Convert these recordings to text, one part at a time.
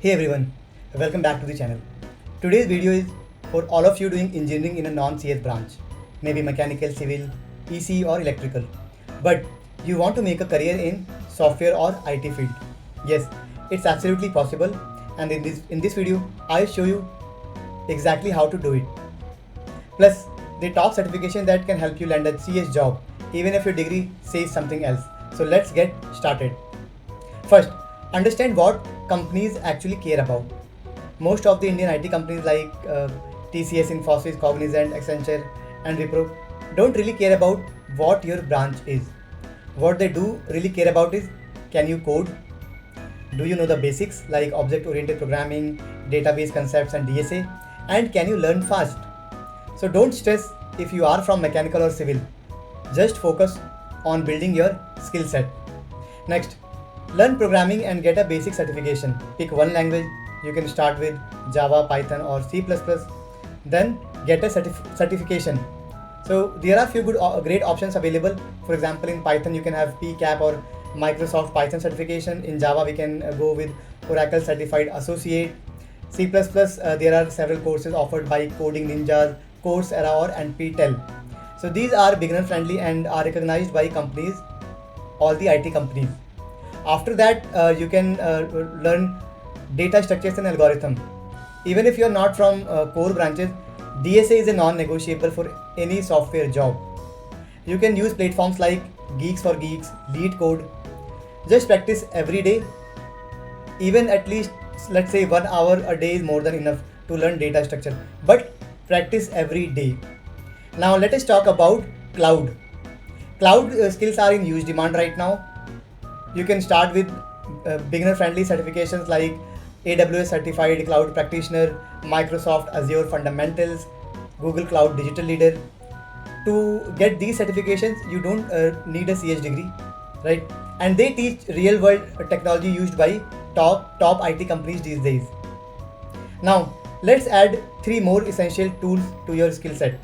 Hey everyone, welcome back to the channel. Today's video is for all of you doing engineering in a non-CS branch, maybe mechanical, civil, EC or electrical, but you want to make a career in software or IT field. Yes, it's absolutely possible, and in this video I'll show you exactly how to do it. Plus, the top certification that can help you land a CS job even if your degree says something else. So let's get started. First, understand what companies actually care about. Most of the Indian IT companies like TCS, Infosys, Cognizant, Accenture, and Wipro don't really care about what your branch is. What they do really care about is, can you code? Do you know the basics like object oriented programming, database concepts, and DSA? And can you learn fast? So don't stress if you are from mechanical or civil. Just focus on building your skill set. Next, learn programming and get a basic certification. Pick one language. You can start with Java, Python, or C++. Then get a certification. So there are few great options available. For example, in Python you can have PCAP or Microsoft Python certification. In Java we can go with Oracle Certified Associate. C++, there are several courses offered by Coding Ninjas, Coursera, or and PTEL. So these are beginner friendly and are recognized by companies, all the IT companies. After that, you can learn data structures and algorithm. Even if you are not from core branches, DSA is a non-negotiable for any software job. You can use platforms like Geeks for Geeks, Lead Code. Just practice every day. Even at least, let's say 1 hour a day is more than enough to learn data structure. But practice every day. Now let us talk about cloud. Cloud skills are in huge demand right now. You can start with beginner friendly certifications like AWS Certified Cloud Practitioner, Microsoft Azure Fundamentals, Google Cloud Digital Leader. To get these certifications, you don't need a CS degree, right? And they teach real world technology used by top IT companies these days. Now, let's add 3 more essential tools to your skill set.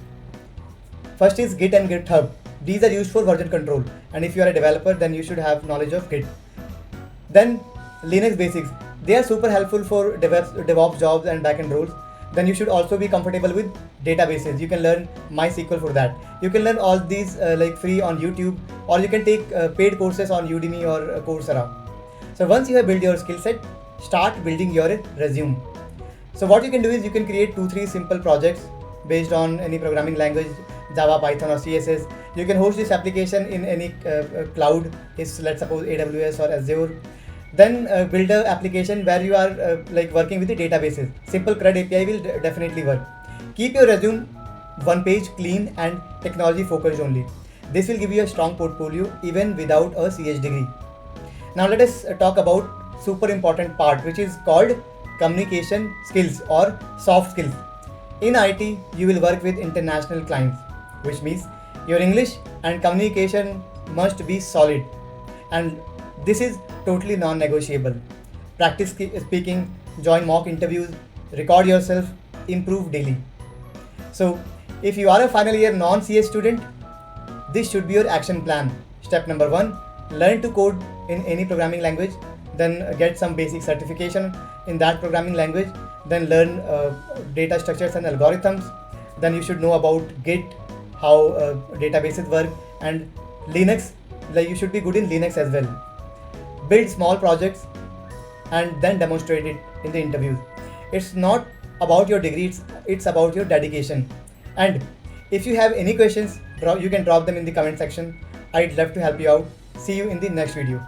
First is Git and GitHub. These are used for version control, and if you are a developer then you should have knowledge of Git. Then Linux basics. They are super helpful for DevOps jobs and backend roles. Then you should also be comfortable with databases. You can learn MySQL for that. You can learn all these like free on YouTube, or you can take paid courses on Udemy or Coursera. So once you have built your skill set, start building your resume. So what you can do is you can create 2-3 simple projects based on any programming language, Java, Python, or CSS. You can host this application in any cloud, is let's suppose AWS or Azure. Then build an application where you are like working with the databases. Simple CRUD API will definitely work. Keep your resume one page, clean and technology focused only. This will give you a strong portfolio even without a CS degree. Now let us talk about super important part, which is called communication skills or soft skills. In IT, you will work with international clients, which means your English and communication must be solid, and this is totally non-negotiable. Practice speaking, join mock interviews, record yourself, improve daily. So, if you are a final year non-CS student, this should be your action plan. Step number 1, learn to code in any programming language, then get some basic certification in that programming language, then learn data structures and algorithms. Then you should know about Git, how databases work, and Linux. Like you should be good in Linux as well. Build small projects and then demonstrate it in the interviews. It's not about your degree, it's about your dedication. And if you have any questions, you can drop them in the comment section. I'd love to help you out. See you in the next video.